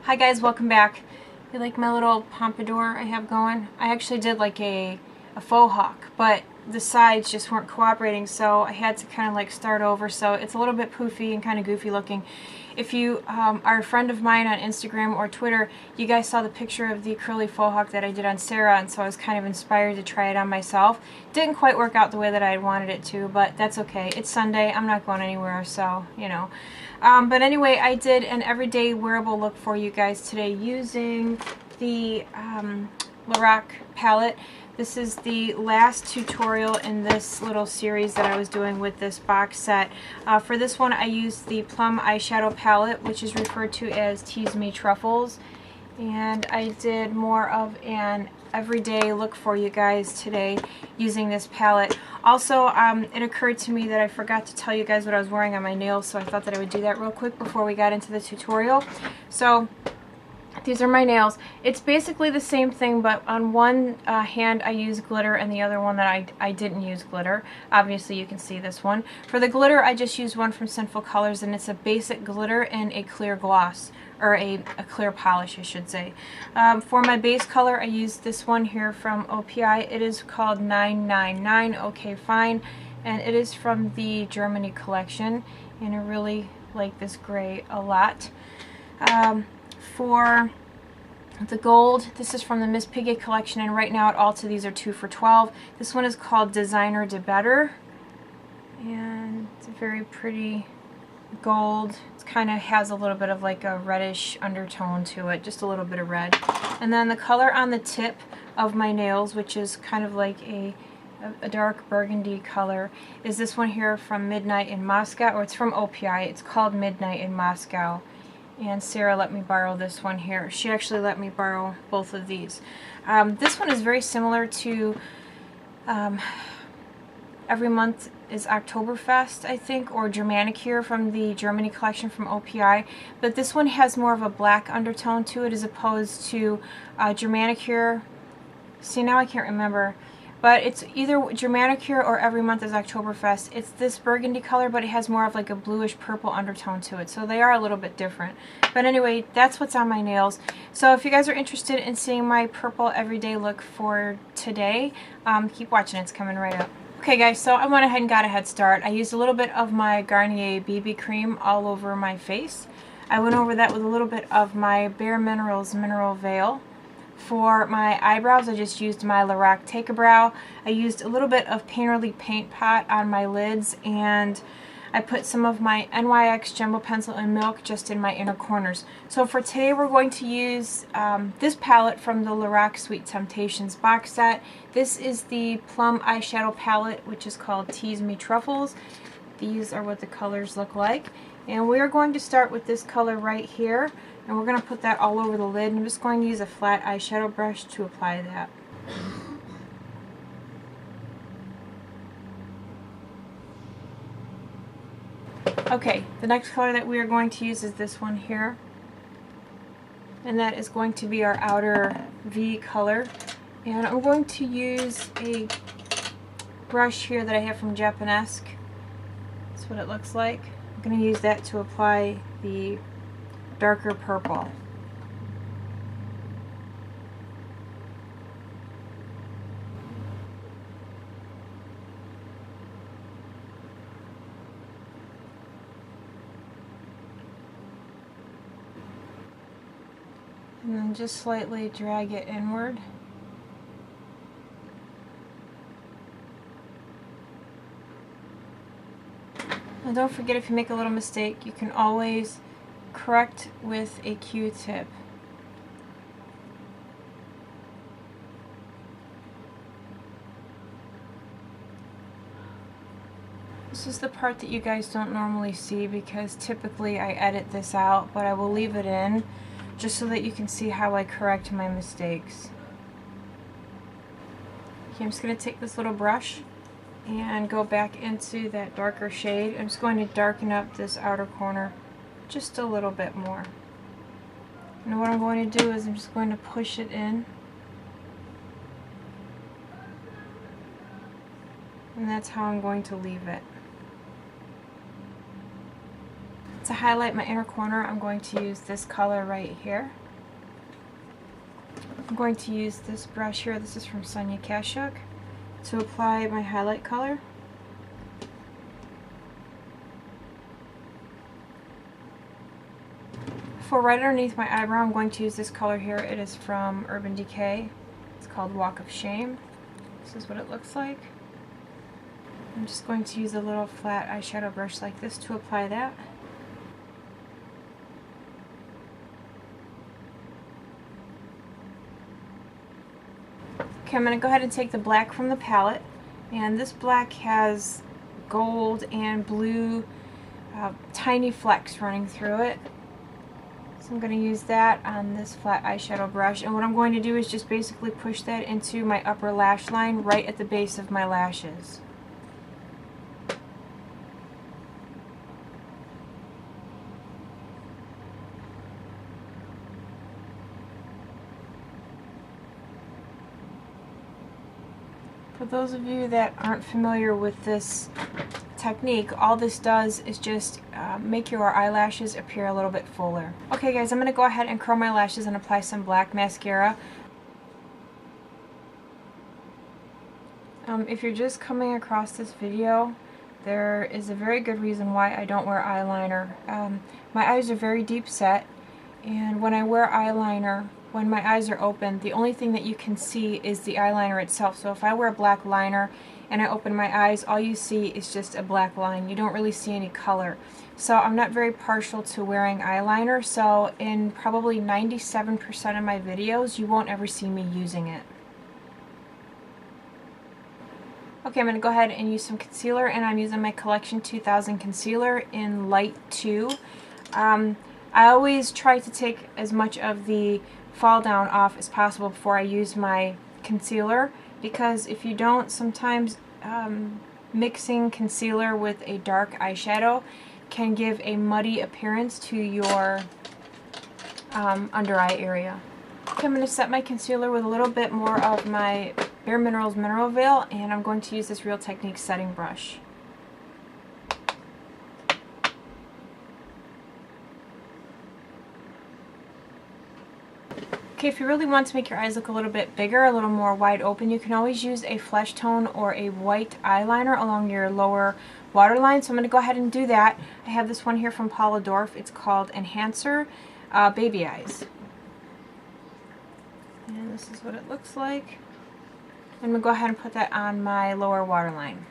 Hi guys, welcome back. You like my little pompadour I have going? I actually did like a faux hawk, but the sides just weren't cooperating, so I had to kind of like start over. So it's a little bit poofy and kind of goofy looking. If you are a friend of mine on Instagram or Twitter, you guys saw the picture of the curly faux hawk that I did on Sarah, and so I was kind of inspired to try it on myself. Didn't quite work out the way that I wanted it to, but that's okay. It's Sunday, I'm not going anywhere, so, you know. But anyway, I did an everyday wearable look for you guys today using the Lorac palette. This is the last tutorial in this little series that I was doing with this box set. For this one, I used the Plum Eyeshadow palette, which is referred to as Tease Me Truffles. And I did more of an everyday look for you guys today using this palette. Also, it occurred to me that I forgot to tell you guys what I was wearing on my nails, so I thought that I would do that real quick before we got into the tutorial. So these are my nails. It's basically the same thing, but on one hand I use glitter and the other one that I didn't use glitter. Obviously you can see this one. For the glitter, I just used one from Sinful Colors, and it's a basic glitter and a clear gloss, or a clear polish I should say. For my base color, I used this one here from OPI. It is called 999 OK Fine, and it is from the Germany collection, and I really like this gray a lot. For the gold, this is from the Miss Piggy collection, and right now at Ulta these are 2 for $12. This one is called Designer to Better, and it's a very pretty gold. It kind of has a little bit of like a reddish undertone to it, just a little bit of red. And then the color on the tip of my nails, which is kind of like a dark burgundy color, is this one here from Midnight in Moscow, or it's from OPI. It's called Midnight in Moscow. And Sarah let me borrow this one here. She actually let me borrow both of these. This one is very similar to Every Month is Oktoberfest, I think, or Germanicure from the Germany collection from OPI. But this one has more of a black undertone to it as opposed to Germanicure. See, now I can't remember. But it's either Germanicure or Every Month is Oktoberfest. It's this burgundy color, but it has more of like a bluish purple undertone to it. So they are a little bit different. But anyway, that's what's on my nails. So if you guys are interested in seeing my purple everyday look for today, keep watching. It's coming right up. Okay guys, so I went ahead and got a head start. I used a little bit of my Garnier BB cream all over my face. I went over that with a little bit of my Bare Minerals Mineral Veil. For my eyebrows, I just used my Lorac Take-A-Brow. I used a little bit of Painterly Paint Pot on my lids, and I put some of my NYX Jumbo Pencil and Milk just in my inner corners. So for today, we're going to use this palette from the Lorac Sweet Temptations box set. This is the Plum Eyeshadow palette, which is called Tease Me Truffles. These are what the colors look like. And we're going to start with this color right here, and we're going to put that all over the lid. And I'm just going to use a flat eyeshadow brush to apply that. Okay, the next color that we are going to use is this one here, and that is going to be our outer V color. And I'm going to use a brush here that I have from Japanesque. That's what it looks like. I'm going to use that to apply the darker purple. And then just slightly drag it inward. And don't forget, if you make a little mistake, you can always correct with a Q-tip. This is the part that you guys don't normally see because typically I edit this out, but I will leave it in just so that you can see how I correct my mistakes. Okay, I'm just going to take this little brush and go back into that darker shade. I'm just going to darken up this outer corner just a little bit more. And what I'm going to do is I'm just going to push it in. And that's how I'm going to leave it. To highlight my inner corner, I'm going to use this color right here. I'm going to use this brush here, this is from Sonia Kashuk, to apply my highlight color. For right underneath my eyebrow, I'm going to use this color here. It is from Urban Decay. It's called Walk of Shame. This is what it looks like. I'm just going to use a little flat eyeshadow brush like this to apply that. Okay, I'm going to go ahead and take the black from the palette, and this black has gold and blue tiny flecks running through it. So I'm going to use that on this flat eyeshadow brush, and what I'm going to do is just basically push that into my upper lash line right at the base of my lashes. For those of you that aren't familiar with this technique, all this does is just make your eyelashes appear a little bit fuller. Okay guys, I'm going to go ahead and curl my lashes and apply some black mascara. If you're just coming across this video, there is a very good reason why I don't wear eyeliner. My eyes are very deep set, and when I wear eyeliner, when my eyes are open, the only thing that you can see is the eyeliner itself. So if I wear a black liner and I open my eyes, all you see is just a black line. You don't really see any color. So I'm not very partial to wearing eyeliner, so in probably 97% of my videos, you won't ever see me using it. Okay, I'm going to go ahead and use some concealer, and I'm using my Collection 2000 concealer in Light 2. I always try to take as much of the fall down off as possible before I use my concealer, because if you don't, sometimes mixing concealer with a dark eyeshadow can give a muddy appearance to your under eye area. Okay, I'm going to set my concealer with a little bit more of my Bare Minerals Mineral Veil, and I'm going to use this Real Techniques setting brush. Okay, if you really want to make your eyes look a little bit bigger, a little more wide open, you can always use a flesh tone or a white eyeliner along your lower waterline. So I'm going to go ahead and do that. I have this one here from Paula Dorf. It's called Enhancer Baby Eyes. And this is what it looks like. I'm going to go ahead and put that on my lower waterline.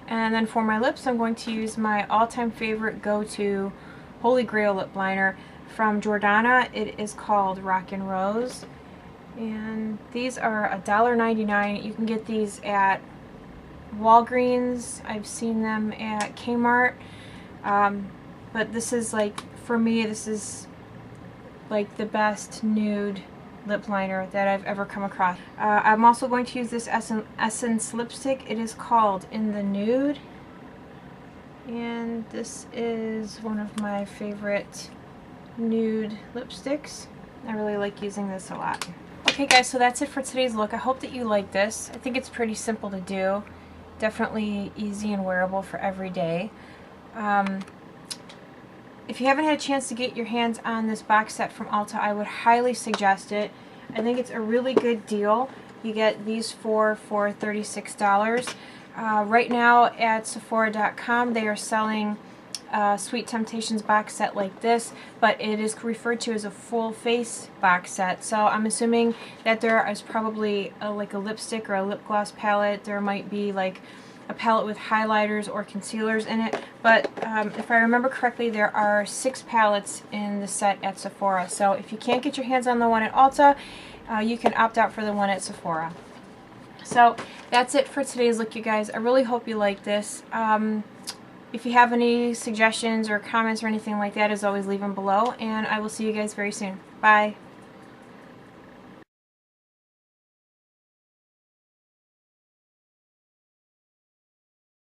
And then for my lips, I'm going to use my all-time favorite go-to Holy Grail lip liner from Jordana. It is called Rockin' Rose, and these are $1.99. You can get these at Walgreens. I've seen them at Kmart, but this is, like, for me, this is like the best nude lip liner that I've ever come across. I'm also going to use this Essence lipstick. It is called In the Nude, and this is one of my favorite nude lipsticks. I really like using this a lot. Okay guys, so that's it for today's look. I hope that you like this. I think it's pretty simple to do. Definitely easy and wearable for every day. If you haven't had a chance to get your hands on this box set from Ulta, I would highly suggest it. I think it's a really good deal. You get these four for $36. Right now at Sephora.com, they are selling Sweet Temptations box set like this, but it is referred to as a full face box set. So I'm assuming that there is probably like a lipstick or a lip gloss palette. There might be like a palette with highlighters or concealers in it, but if I remember correctly, there are 6 palettes in the set at Sephora. So if you can't get your hands on the one at Ulta, you can opt out for the one at Sephora. So that's it for today's look, you guys. I really hope you like this. If you have any suggestions or comments or anything like that, as always, leave them below, and I will see you guys very soon. Bye.